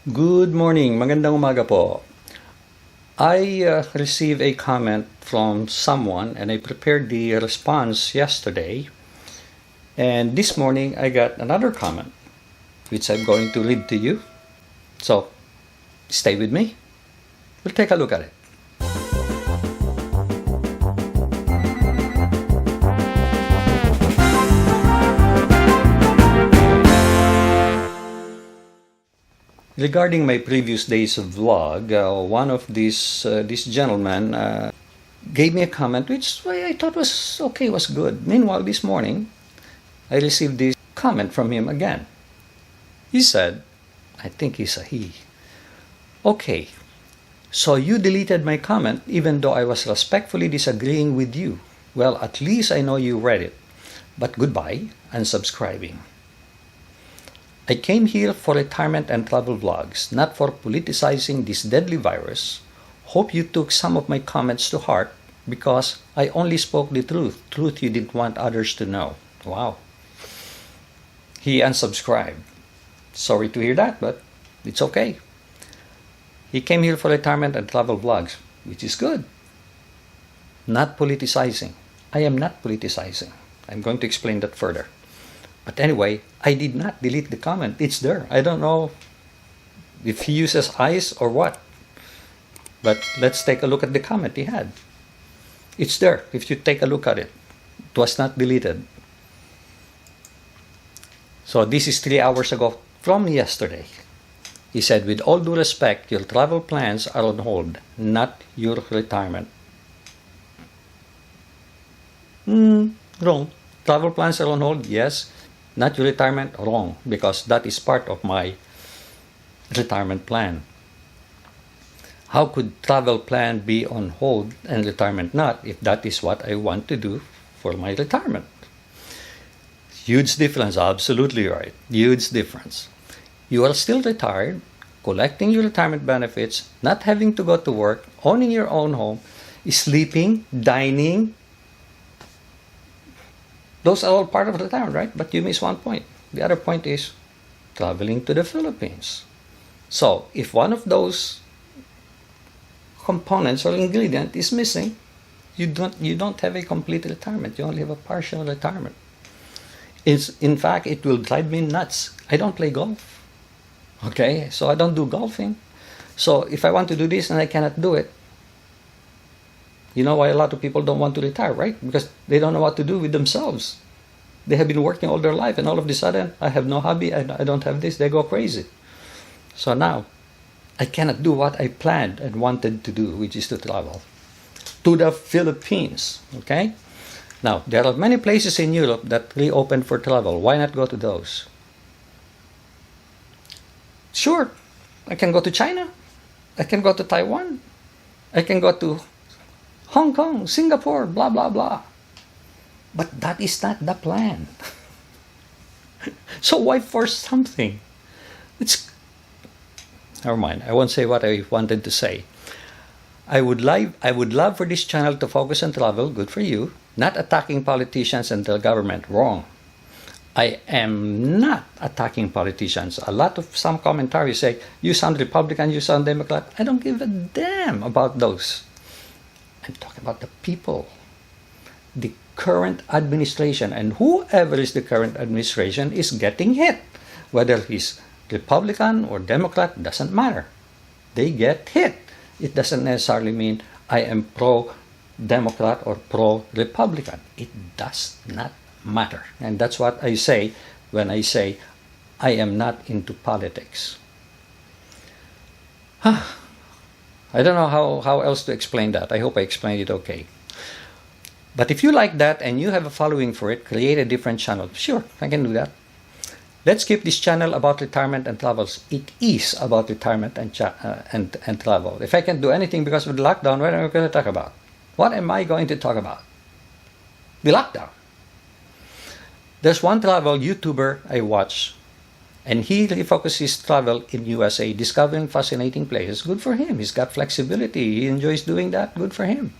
Good morning, magandang umaga po. I received a comment from someone and I prepared the response yesterday. And this morning I got another comment, which I'm going to read to you. So, stay with me. We'll take a look at it. Regarding my previous days of vlog, one of this gentleman gave me a comment which I thought was okay, was good. Meanwhile, this morning, I received this comment from him again. He said, I think he's a he. Okay, so you deleted my comment even though I was respectfully disagreeing with you. Well, at least I know you read it. But goodbye, unsubscribing. I came here for retirement and travel vlogs, not for politicizing this deadly virus. Hope you took some of my comments to heart because I only spoke the truth you didn't want others to know. Wow. He unsubscribed. Sorry to hear that, but it's okay. He came here for retirement and travel vlogs, which is good. Not politicizing. I am not politicizing. I'm going to explain that further. But anyway, I did not delete the comment. It's there. I don't know if he uses eyes or what. But let's take a look at the comment he had. It's there if you take a look at it. It was not deleted. So this is 3 hours ago from yesterday. He said, with all due respect, your travel plans are on hold, not your retirement. Wrong. Travel plans are on hold, yes. Not your retirement, wrong, because that is part of my retirement plan. How could travel plan be on hold and retirement not if that is what I want to do for my retirement? Huge difference, absolutely right. Huge difference. You are still retired, collecting your retirement benefits, not having to go to work, owning your own home, sleeping, dining. Those are all part of retirement, right? But you miss one point. The other point is traveling to the Philippines. So, if one of those components or ingredient is missing, you don't have a complete retirement. You only have a partial retirement. In fact, it will drive me nuts. I don't play golf. Okay? So I don't do golfing. So if I want to do this and I cannot do it, you know why a lot of people don't want to retire, right? Because they don't know what to do with themselves. They have been working all their life and all of a sudden, I have no hobby, I don't have this, they go crazy. So now, I cannot do what I planned and wanted to do, which is to travel to the Philippines, okay? Now, there are many places in Europe that reopened for travel. Why not go to those? Sure, I can go to China. I can go to Taiwan. I can go to Hong Kong, Singapore, blah, blah, blah. But that is not the plan. So why force something? Never mind. I won't say what I wanted to say. I would love for this channel to focus on travel. Good for you. Not attacking politicians and the government. Wrong. I am not attacking politicians. Some commentaries say, you sound Republican, you sound Democrat. I don't give a damn about those. I'm talking about the people. The current administration, and whoever is the current administration is getting hit. Whether he's Republican or Democrat, doesn't matter. They get hit. It doesn't necessarily mean I am pro-Democrat or pro-Republican. It does not matter. And that's what I say when I say I am not into politics. I don't know how else to explain that. I hope I explained it okay. But if you like that and you have a following for it, create a different channel. Sure, I can do that. Let's keep this channel about retirement and travels. It is about retirement and travel. If I can't do anything because of the lockdown, what am I going to talk about? What am I going to talk about? The lockdown. There's one travel YouTuber I watch, and he refocuses travel in USA, discovering fascinating places. Good for him. He's got flexibility. He enjoys doing that. Good for him.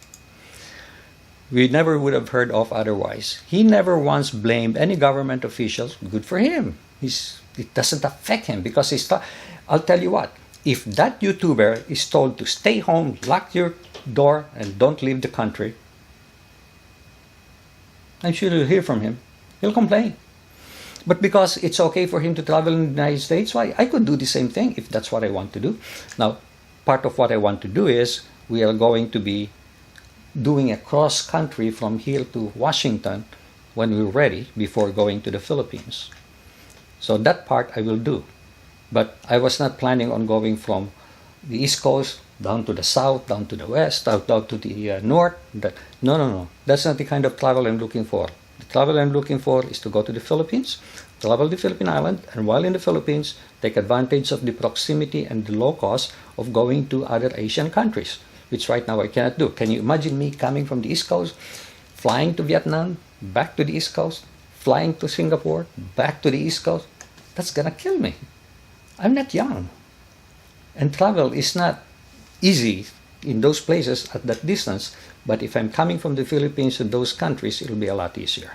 We never would have heard of otherwise. He never once blamed any government officials. Good for him. It doesn't affect him because I'll tell you what, if that YouTuber is told to stay home, lock your door, and don't leave the country, I'm sure you'll hear from him. He'll complain. But because it's okay for him to travel in the United States, why? I could do the same thing if that's what I want to do. Now, part of what I want to do is we are going to be doing a cross-country from here to Washington when we're ready before going to the Philippines. So that part I will do. But I was not planning on going from the East Coast down to the South, down to the West, down to the North. No. That's not the kind of travel I'm looking for. The travel I'm looking for is to go to the Philippines, travel the Philippine Island, and while in the Philippines, take advantage of the proximity and the low cost of going to other Asian countries, which right now I cannot do. Can you imagine me coming from the East Coast, flying to Vietnam, back to the East Coast, flying to Singapore, back to the East Coast? That's gonna kill me. I'm not young. And travel is not easy in those places at that distance, but if I'm coming from the Philippines to those countries, it'll be a lot easier.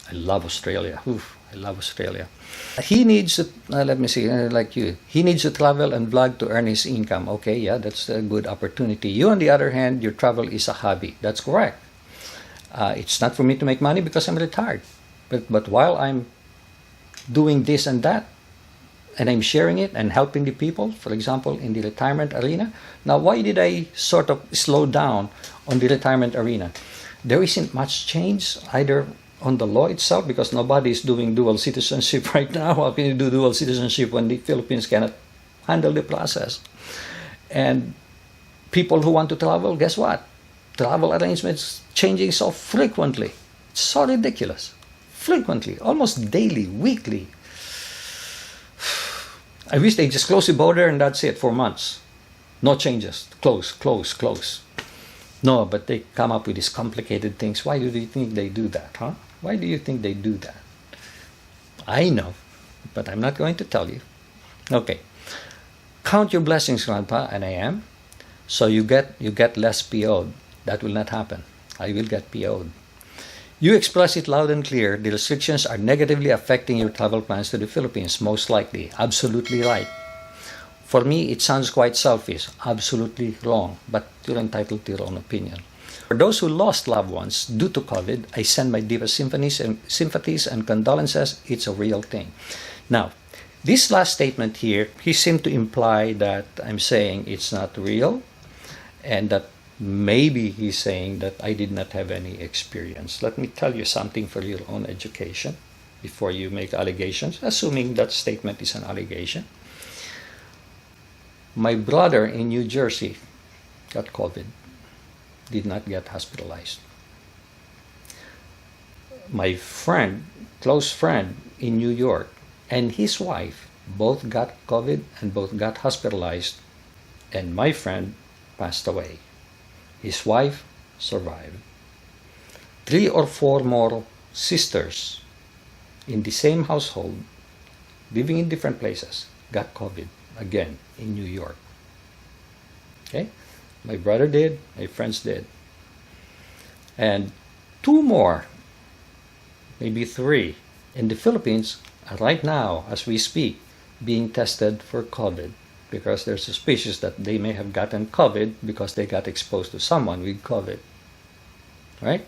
I love Australia. Oof, I love Australia. He needs to, let me see, like you, he needs to travel and vlog to earn his income. Okay, yeah, that's a good opportunity. You, on the other hand, your travel is a hobby. That's correct. It's not for me to make money because I'm retired. But while I'm doing this and that, and I'm sharing it and helping the people, for example, in the retirement arena. Now, why did I sort of slow down on the retirement arena? There isn't much change either on the law itself because nobody is doing dual citizenship right now. How can you do dual citizenship when the Philippines cannot handle the process? And people who want to travel, guess what? Travel arrangements changing so frequently. It's so ridiculous. Frequently, almost daily, weekly. I wish they just close the border and that's it for months. No changes. Close. No, but they come up with these complicated things. Why do you think they do that, huh? Why do you think they do that? I know, but I'm not going to tell you. Okay. Count your blessings, Grandpa, and I am. So you get less PO'd. That will not happen. I will get PO'd. You express it loud and clear. The restrictions are negatively affecting your travel plans to the Philippines, most likely. Absolutely right. For me, it sounds quite selfish. Absolutely wrong. But you're entitled to your own opinion. For those who lost loved ones due to COVID, I send my deepest sympathies and condolences. It's a real thing. Now, this last statement here, he seemed to imply that I'm saying it's not real and that maybe he's saying that I did not have any experience. Let me tell you something for your own education before you make allegations, assuming that statement is an allegation. My brother in New Jersey got COVID, did not get hospitalized. My friend, close friend in New York, and his wife both got COVID and both got hospitalized, and my friend passed away. His wife survived. 3 or 4 more sisters in the same household, living in different places, got COVID again in New York. Okay? My brother did, my friends did. And 2 more, maybe 3, in the Philippines right now, as we speak, being tested for COVID, because they're suspicious that they may have gotten COVID because they got exposed to someone with COVID, right?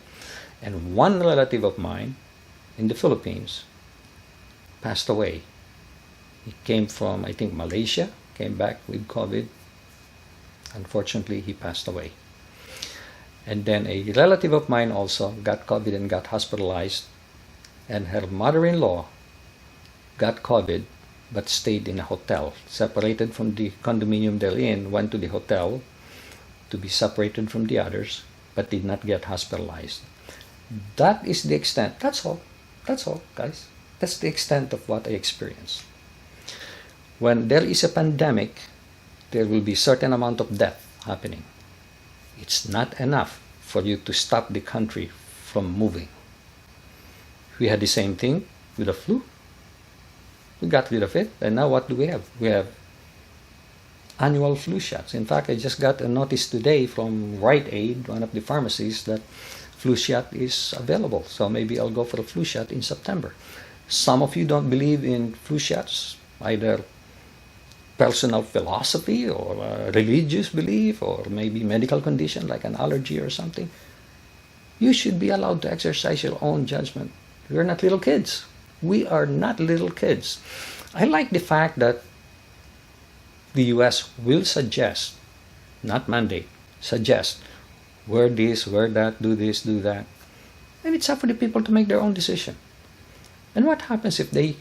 And 1 relative of mine in the Philippines passed away. He came from, I think, Malaysia, came back with COVID. Unfortunately, he passed away. And then a relative of mine also got COVID and got hospitalized, and her mother-in-law got COVID but stayed in a hotel, separated from the condominium they're in, went to the hotel to be separated from the others, but did not get hospitalized. That is the extent. That's all, guys. That's the extent of what I experienced. When there is a pandemic, there will be a certain amount of death happening. It's not enough for you to stop the country from moving. We had the same thing with the flu. We got rid of it, and now what do we have? We have annual flu shots. In fact, I just got a notice today from Rite Aid, one of the pharmacies, that flu shot is available. So maybe I'll go for a flu shot in September. Some of you don't believe in flu shots, either personal philosophy or a religious belief or maybe medical condition like an allergy or something, you should be allowed to exercise your own judgment. We're not little kids. We are not little kids. I like the fact that the US will suggest, not mandate, suggest, wear this, wear that, do this, do that. And it's up for the people to make their own decision. And what happens if they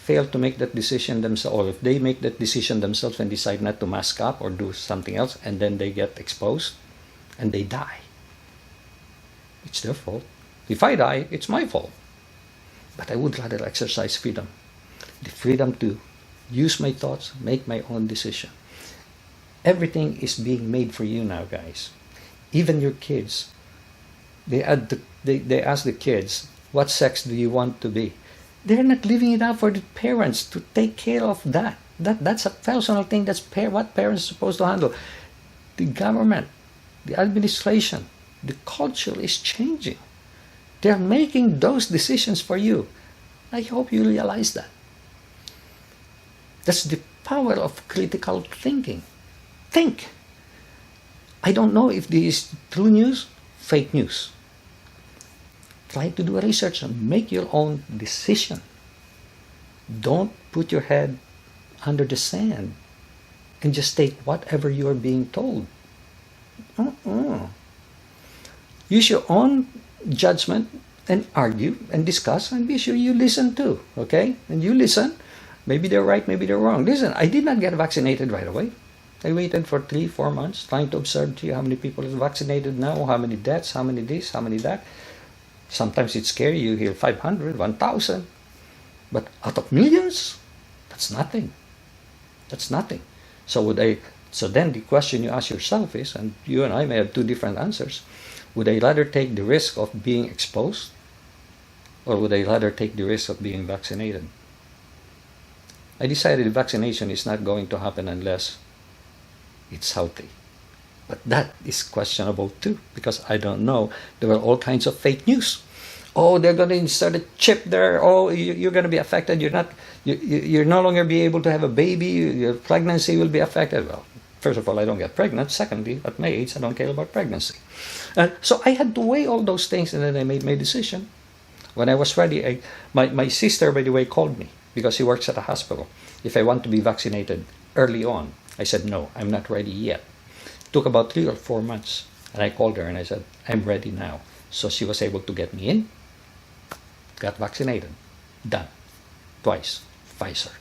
fail to make that decision themselves, or if they make that decision themselves and decide not to mask up or do something else, and then they get exposed and they die? It's their fault. If I die, it's my fault. But I would rather exercise freedom. The freedom to use my thoughts, make my own decision. Everything is being made for you now, guys. Even your kids. They ask the kids, what sex do you want to be? They're not leaving it out for the parents to take care of that. That's a personal thing. That's what parents are supposed to handle. The government, the administration, the culture is changing. They're making those decisions for you. I hope you realize that. That's the power of critical thinking. Think. I don't know if this is true news, fake news. Try to do a research and make your own decision. Don't put your head under the sand and just take whatever you are being told. Use your own judgment and argue and discuss, and be sure you listen too, okay? And you listen. Maybe they're right, maybe they're wrong. Listen, I did not get vaccinated right away. I waited for 3-4 months trying to observe to you how many people are vaccinated now, how many deaths, how many this, how many that. Sometimes it's scary. You hear 500, 1,000. But out of millions, that's nothing. That's nothing. So then the question you ask yourself is, and you and I may have two different answers, would I rather take the risk of being exposed, or would I rather take the risk of being vaccinated? I decided vaccination is not going to happen unless it's healthy. But that is questionable too, because I don't know. There are all kinds of fake news. Oh, they're going to insert a chip there. Oh, you're going to be affected. You're no longer be able to have a baby. Your pregnancy will be affected. Well, first of all, I don't get pregnant. Secondly, at my age, I don't care about pregnancy. So I had to weigh all those things, and then I made my decision. When I was ready, my sister, by the way, called me because she works at a hospital. If I want to be vaccinated early on, I said, no, I'm not ready yet. It took about 3 or 4 months. And I called her and I said, I'm ready now. So she was able to get me in, got vaccinated, done. Twice, Pfizer.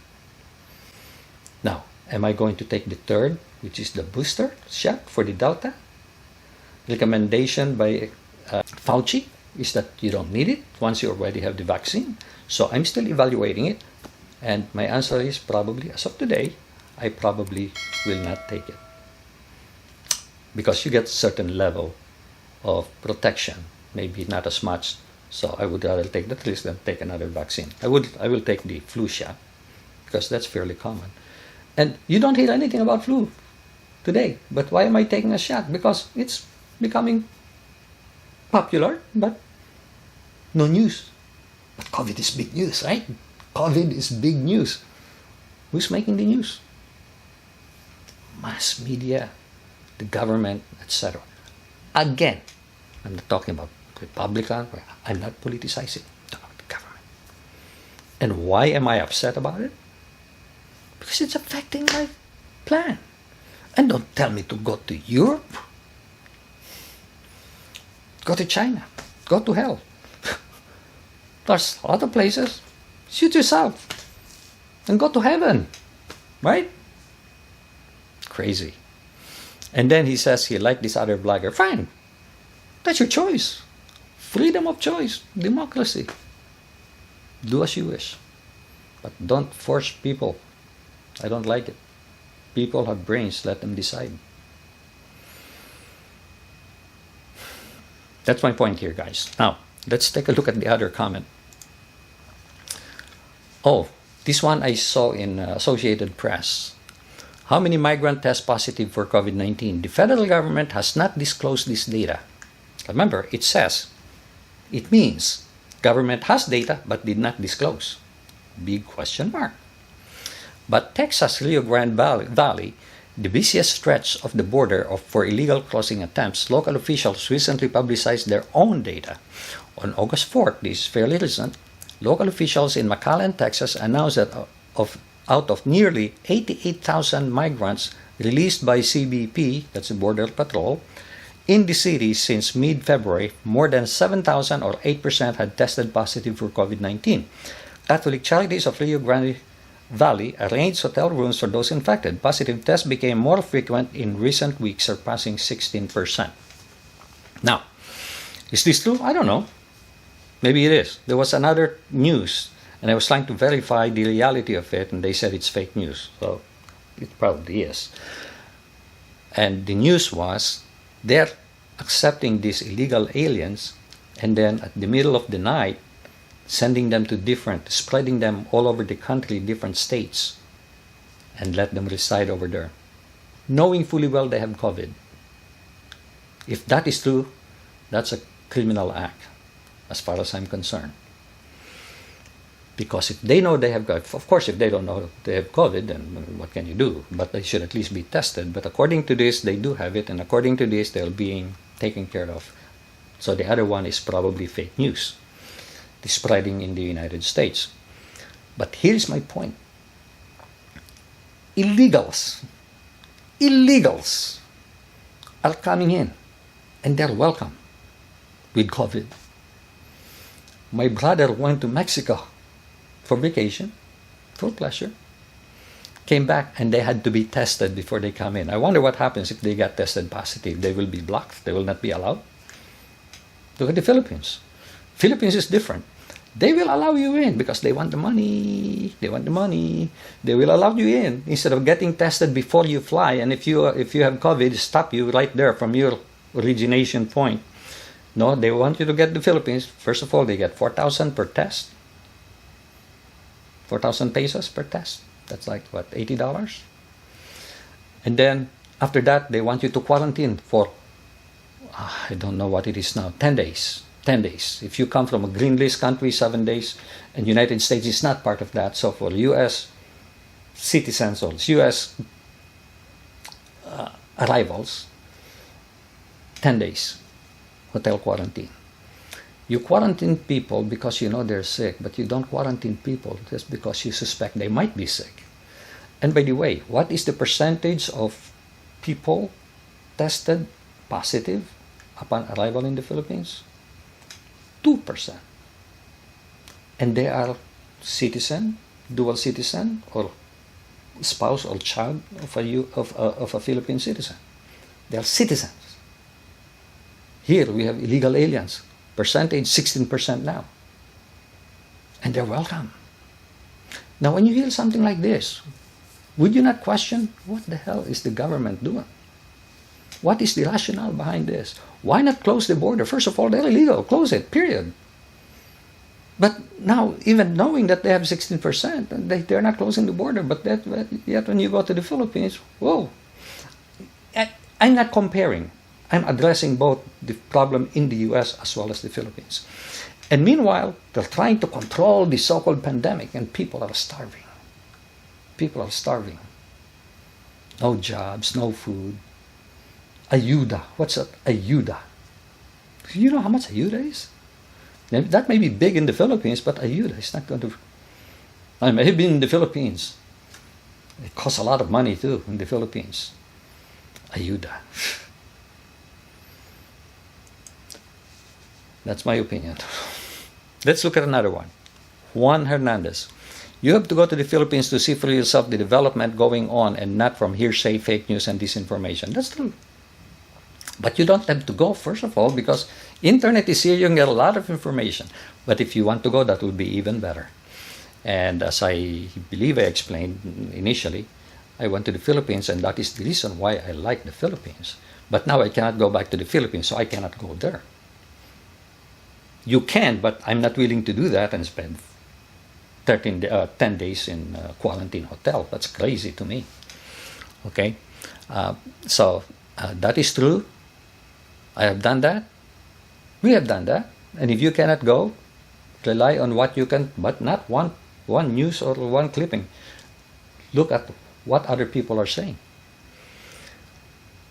Now, am I going to take the third, which is the booster shot for the Delta? Recommendation by Fauci is that you don't need it once you already have the vaccine. So I'm still evaluating it. And my answer is probably, as of today, I probably will not take it. Because you get a certain level of protection, maybe not as much. So I would rather take that risk than take another vaccine. I will take the flu shot because that's fairly common. And you don't hear anything about flu today. But why am I taking a shot? Because it's becoming popular, but no news. But COVID is big news, right? COVID is big news. Who's making the news? Mass media, the government, etc. Again, I'm not talking about Republican. I'm not politicizing. I'm talking about the government. And why am I upset about it? Because it's affecting my plan. And don't tell me to go to Europe. Go to China. Go to hell. There's a lot of places. Shoot yourself. And go to heaven. Right? Crazy. And then he says he liked this other blogger. Fine. That's your choice. Freedom of choice. Democracy. Do as you wish. But don't force people. I don't like it. People have brains. Let them decide. That's my point here, guys. Now, let's take a look at the other comment. Oh, this one I saw in Associated Press. How many migrants test positive for COVID-19? The federal government has not disclosed this data. Remember, it says, it means government has data but did not disclose. Big question mark. But Texas Rio Grande Valley, the busiest stretch of the border for illegal crossing attempts, local officials recently publicized their own data. On August 4th, this is fairly recent, local officials in McAllen, Texas announced that out of nearly 88,000 migrants released by CBP, that's the Border Patrol, in the city since mid-February, more than 7,000 or 8% had tested positive for COVID-19. Catholic Charities of Rio Grande Valley arranged hotel rooms for those infected. Positive tests became more frequent in recent weeks, surpassing 16%. Now, is this true? I don't know. Maybe it is. There was another news, and I was trying to verify the reality of it, and they said it's fake news. So it probably is. And the news was they're accepting these illegal aliens, and then at the middle of the night, sending them to spreading them all over the country, different states, and let them reside over there, knowing fully well they have COVID. If that is true, that's a criminal act, as far as I'm concerned. Because if they know they have COVID, of course, if they don't know they have COVID, then what can you do? But they should at least be tested. But according to this, they do have it, and according to this, they're being taken care of. So the other one is probably fake news, the spreading in the United States. But here's my point. Illegals are coming in, and they're welcome with COVID. My brother went to Mexico for vacation, for pleasure, came back, and they had to be tested before they come in. I wonder what happens if they get tested positive. They will be blocked. They will not be allowed. Look at the Philippines. Philippines is different. They will allow you in because they want the money. They want the money. They will allow you in instead of getting tested before you fly. And if you have COVID, stop you right there from your origination point. No, they want you to get the Philippines. First of all, they get 4,000 per test. 4,000 pesos per test. That's like, what, $80? And then, after that, they want you to quarantine for, I don't know what it is now, 10 days. 10 days. If you come from a green list country, 7 days, and United States is not part of that. So for U.S. citizens or U.S. Arrivals, 10 days hotel quarantine. You quarantine people because you know they're sick, but you don't quarantine people just because you suspect they might be sick. And by the way, what is the percentage of people tested positive upon arrival in the Philippines? 2%. And they are citizen, dual citizen, or spouse or child of a Philippine citizen. They are citizens. Here we have illegal aliens. Percentage 16% now. And they're welcome. Now when you hear something like this, would you not question, what the hell is the government doing? What is the rationale behind this? Why not close the border? First of all, they're illegal. Close it, period. But now, even knowing that they have 16%, they're not closing the border. But yet when you go to the Philippines, whoa. I'm not comparing. I'm addressing both the problem in the U.S. as well as the Philippines. And meanwhile, they're trying to control the so-called pandemic, and people are starving. People are starving. No jobs, no food. Ayuda. What's that? Ayuda. Do you know how much ayuda is? That may be big in the Philippines, but ayuda is not going to... I may have been in the Philippines. It costs a lot of money too in the Philippines. Ayuda. That's my opinion. Let's look at another one. Juan Hernandez. You have to go to the Philippines to see for yourself the development going on and not from hearsay, fake news, and disinformation. That's true. But you don't have to go, first of all, because internet is here. You can get a lot of information. But if you want to go, that would be even better. And as I believe I explained initially, I went to the Philippines, and that is the reason why I like the Philippines. But now I cannot go back to the Philippines, so I cannot go there. You can, but I'm not willing to do that and spend 10 days in a quarantine hotel. That's crazy to me. Okay? So that is true. I have done that. We have done that. And if you cannot go, rely on what you can, but not one news or one clipping. Look at what other people are saying.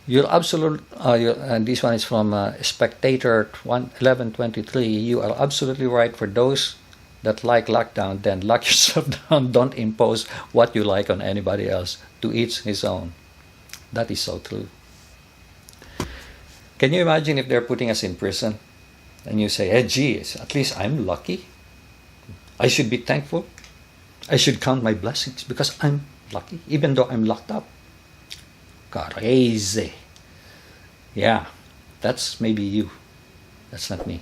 You're absolute. And this one is from Spectator 1123. You are absolutely right. For those that like lockdown, then lock yourself down. Don't impose what you like on anybody else. To each his own. That is so true. Can you imagine if they're putting us in prison, and you say, "Hey, geez, at least I'm lucky. I should be thankful. I should count my blessings because I'm lucky, even though I'm locked up." Crazy. Yeah, that's maybe you. That's not me.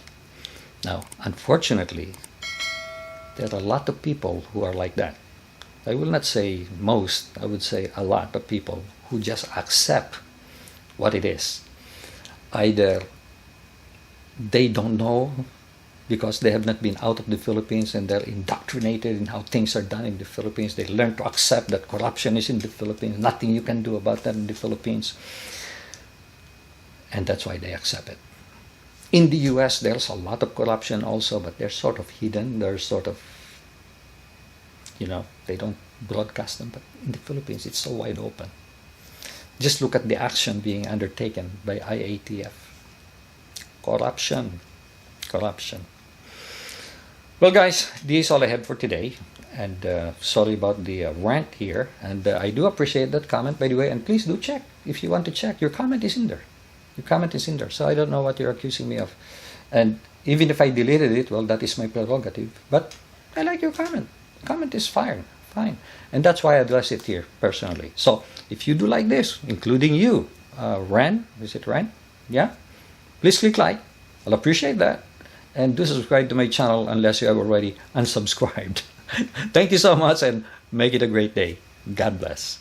Now, unfortunately, there are a lot of people who are like that. I will not say most, I would say a lot of people who just accept what it is. Either they don't know because they have not been out of the Philippines and they're indoctrinated in how things are done in the Philippines. They learn to accept that corruption is in the Philippines. Nothing you can do about that in the Philippines. And that's why they accept it. In the US, there's a lot of corruption also, but they're sort of hidden. They're sort of, they don't broadcast them. But in the Philippines, it's so wide open. Just look at the action being undertaken by IATF. Corruption. Well, guys, this is all I have for today. And sorry about the rant here. And I do appreciate that comment, by the way. And please do check. If you want to check, your comment is in there. So I don't know what you're accusing me of. And even if I deleted it, well, that is my prerogative. But I like your comment. Comment is fine. And that's why I address it here personally. So if you do like this, including you, Ren, is it Ren? Yeah? Please click like. I'll appreciate that. And do subscribe to my channel unless you have already unsubscribed. Thank you so much and make it a great day. God bless.